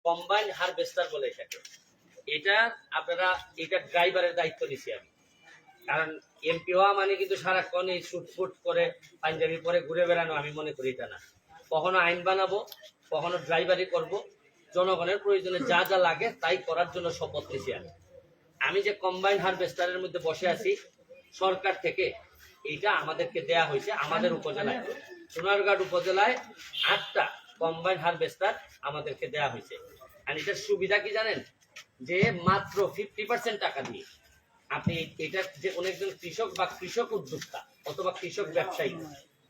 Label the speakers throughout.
Speaker 1: Combine harvester বলে এটাকে। এটা আপনারা এটা ড্রাইভারের দায়িত্ব নিছি আমি, কারণ এমপি হওয়া মানে কিন্তু সারাক্ষণ এই শুটফুট করে পাঞ্জাবি পরে ঘুরে বেড়ানো আমি মনে করি এটা না। কখনো আইন বানাবো, কখনো ড্রাইভারি করব, জনগণের প্রয়োজনে যা যা লাগে তাই করার জন্য শপথ নিছি আমি যে কম্বাইন হারভেস্টারের মধ্যে বসে আছি, সরকার থেকে এইটা আমাদেরকে দেয়া হয়েছে। আমাদের উপজেলায় সোনারঘাট উপজেলায় 8টা কম্বাইন হারভেস্টার আমাদেরকে দেয়া হয়েছে। আর এটার সুবিধা কি জানেন, যে মাত্র 50% টাকা দিয়ে আপনি এটা যে কোনো একজন কৃষক বা কৃষক উদ্যোক্তা অথবা কৃষক ব্যবসায়ী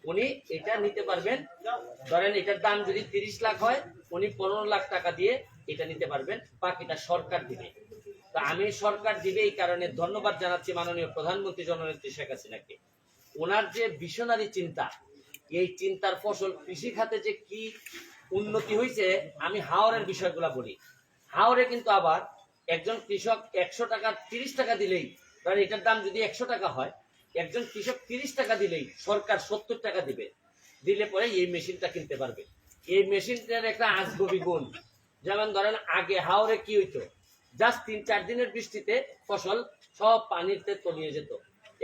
Speaker 1: উনি এটা নিতে পারবেন। ধরেন এটার দাম যদি 30 লাখ হয়, উনি 15 লাখ টাকা দিয়ে এটা নিতে পারবেন, বাকিটা সরকার দিবে। তো আমি সরকার দিবে এই কারণে ধন্যবাদ জানাচ্ছি মাননীয় প্রধানমন্ত্রী জননেত্রী শেখ হাসিনাকে। ওনার যে ভিশনারি চিন্তা, এই চিন্তার ফসল কৃষি খাতে যে কি উন্নতি হয়েছে, আমি হাওরের বিষয়গুলো বলি। হাওরে কিন্তু আবার একজন কৃষক 100 টাকা 30 টাকা দিলেই, কারণ এটার দাম যদি 100 টাকা হয়, একজন কৃষক 30 টাকা দিলেই সরকার 70 টাকা দিবে, দিলে পরে এই মেশিনটা কিনতে পারবে। এই মেশিনটার একটা আজগবি গুণ, যেমন ধরেন আগে হাওরে কি হইতো, জাস্ট 3-4 দিনের বৃষ্টিতে ফসল সব পানিতে তলিয়ে যেত।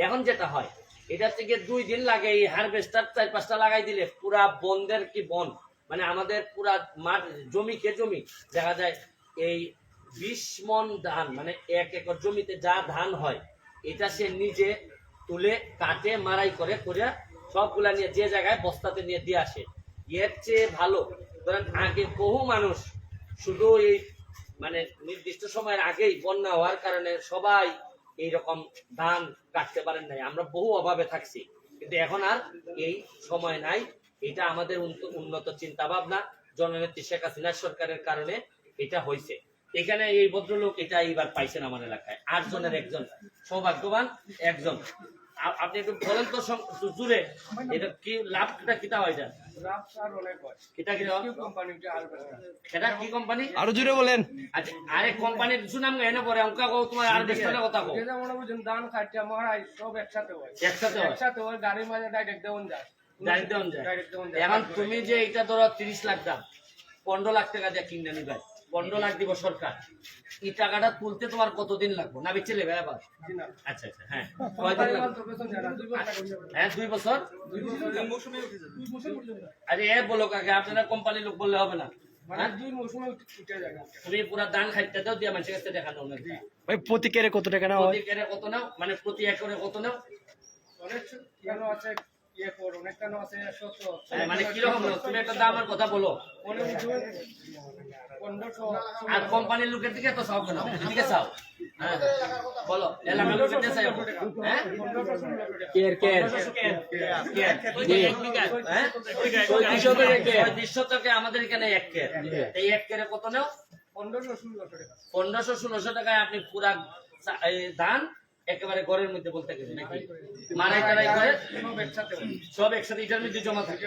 Speaker 1: এখন যেটা হয়, এটা থেকে 2 দিন লাগে, এই হারভেস্টার 4-5টা লাগাই দিলে পুরা বনদের কি বন, মানে আমাদের পুরা মাঠ জমি কে জমি দেখা যায় এই 20 মন ধান, মানে 1 একর জমিতে যা ধান হয় এটা সে নিজে তুলে কাটে মারাই করে সবগুলা নিয়ে যে জায়গায় বস্তাতে নিয়ে দিয়ে আসে। এর চেয়ে ভালো ধরেন আগে বহু মানুষ শুধু এই মানে নির্দিষ্ট সময়ের আগেই বন্যা হওয়ার কারণে সবাই এইরকম ধান কাটতে পারেন নাই, আমরা বহু অভাবে থাকছি, কিন্তু এখন আর এই সময় নাই। এটা আমাদের উন্নত চিন্তা ভাবনা জননেত্রী শেখ হাসিনা সরকারের কারণে এটা হয়েছে। এখানে এই ভদ্রলোক এটা এইবার পাইছেন আমার এলাকায় 8 জনের একজন, সৌভাগ্যবান একজন। আপনি একটু বলেন তো জুড়ে এটা কি লাভটা কিটা হয় যায়? কি কোম্পানি
Speaker 2: আরো জুড়ে বলেন।
Speaker 1: আচ্ছা, আরে কোম্পানির সুনাম গায় না পরে অঙ্কা কও, তোমার আর বেশটা কথা কও।
Speaker 3: যেটা মনে বুঝুন ধান খাইটা মহারাজ সব একসাথে হয়,
Speaker 1: একসাথে
Speaker 3: হয় গাড়ির মাঝে ডাইরেক্ট দেওয়া যায়।
Speaker 1: এখন তুমি যে এটা ধরো 30 লাখ দাম, 15 লাখ টাকা দিয়ে কিনে নিবে, 15 লাখ দিব সরকার, এই টাকাটা তুলতে তোমার কতদিন লাগবে না বেচে নেবে আবার? আচ্ছা আচ্ছা, হ্যাঁ হ্যাঁ 2 বছর। আরে এ বলো কাকে, আপনারা কোম্পানির লোক বললে হবে না। তুমি পুরা ধান খাইতে দাও দিয়া মানুষের কাছে দেখানো
Speaker 2: ভাই প্রতি কেরে কত টাকা নাও?
Speaker 1: প্রতি কেরে কত নাও, মানে প্রতি একরে কত নাও? মানে কিরকম নাও তুমি একটা দামের কথা বলো। আর কোম্পানির লোকের দিকে এত চাও কেন, এদিকে চাও? হ্যাঁ বলো, এলাকার লোকের দিকে চাই। হ্যাঁ কের কের কের হ্যাঁ 3500 টাকা আমাদের এখানে 1 কের। এই 1 কেরে কত নাও? 1500-1600 টাকায় আপনি পুরা ধান একেবারে ঘরের মধ্যে বলতে গেছে নাকি মারাই টারাই করে সব একসাথে এটার মধ্যে জমা থাকে।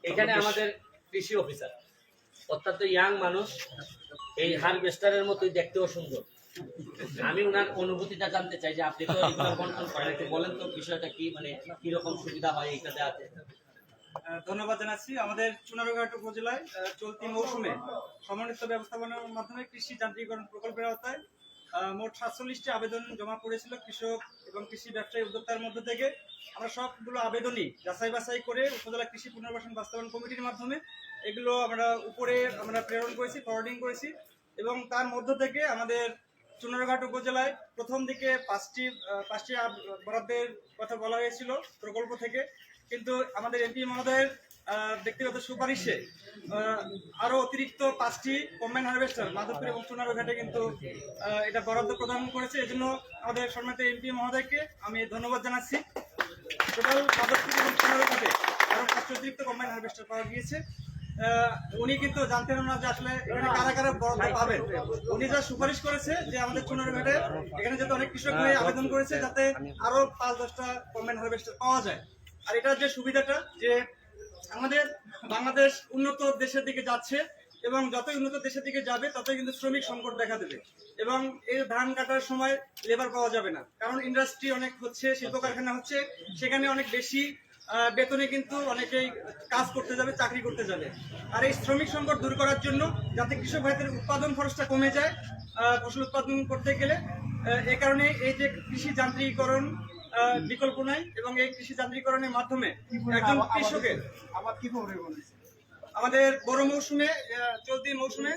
Speaker 1: এখানে আমাদের কৃষি অফিসার অত্যন্ত ইয়াং মানুষ, এই হারভেস্টারের মতোই দেখতেও সুন্দর। আমি ওনার অনুভূতিটা জানতে চাই যে আপনি তো এগুলো বন্টন করেন, একটু বলেন তো বিষয়টা কি, মানে কিরকম সুবিধা হয় এইটা দেওয়াতে।
Speaker 4: ধন্যবাদ জানাচ্ছি। আমাদের চুনারুঘাট উপজেলায় চলতি মৌসুমে সমন্বিত ব্যবস্থাপনার মাধ্যমে কৃষি যান্ত্রিকরণ প্রকল্পের আওতায় মোট 47টি আবেদন জমা পড়েছিল কৃষক এবং কৃষি ব্যবসায়ী উদ্যোক্তার মধ্য থেকে। আমরা সবগুলো আবেদনই যাচাই বাছাই করে উপজেলা কৃষি পুনর্বাসন বাস্তবায়ন কমিটির মাধ্যমে এগুলো আমরা প্রেরণ করেছি, ফরওয়ার্ডিং করেছি, এবং তার মধ্য থেকে আমাদের চুনারুঘাট উপজেলায় প্রথম দিকে 5টি বরাদ্দের কথা বলা হয়েছিল প্রকল্প থেকে, কিন্তু আমাদের এমপি মহোদয়ের ব্যক্তিগত সুপারিশে আরো অতিরিক্ত 5টি কম্বাইন হারভেস্টার মাধবপুর এবং চুনারুঘাটে কিন্তু এটা বরাদ্দ প্রদান করেছে। এজন্য আমাদের সম্মানিত এমপি মহোদয়কে আমি ধন্যবাদ জানাচ্ছি। টোটাল মাধবপুর এবং চুনারুঘাটে আরো 5টি অতিরিক্ত কম্বাইন হারভেস্টার পাওয়া গিয়েছে। উনি কিন্তু জানতেন না যে আসলে এখানে কারা কারা বরাদ্দ পাবেন। উনি যা সুপারিশ করেছে যে আমাদের চুনারুঘাটে এখানে যাতে অনেক কৃষক ভাই আবেদন করেছে যাতে আরো 5-10টা কম্বাইন হারভেস্টার পাওয়া যায়। আর এটার যে সুবিধাটা যে আমাদের বাংলাদেশ উন্নত দেশের দিকে যাচ্ছে, এবং যতই উন্নত দেশের দিকে যাবে ততই কিন্তু শ্রমিক সংকট দেখা দেবে, এবং এই ধান কাটার সময় লেবার পাওয়া যাবে না, কারণ ইন্ডাস্ট্রি অনেক হচ্ছে, শিল্প কারখানা হচ্ছে, সেখানে অনেক বেশি বেতনে কিন্তু অনেকেই কাজ করতে যাবে, চাকরি করতে যাবে। আর এই শ্রমিক সংকট দূর করার জন্য যাতে কৃষক ভাইদের উৎপাদন খরচটা কমে যায় ফসল উৎপাদন করতে গেলে, এই কারণে এই যে কৃষি যান্ত্রিকীকরণ বিকল্প নাই, এবং এই কৃষি যান্ত্রিকীকরণের মাধ্যমে একজন কৃষকের আমাদের বড় মৌসুমে চলতি মৌসুমে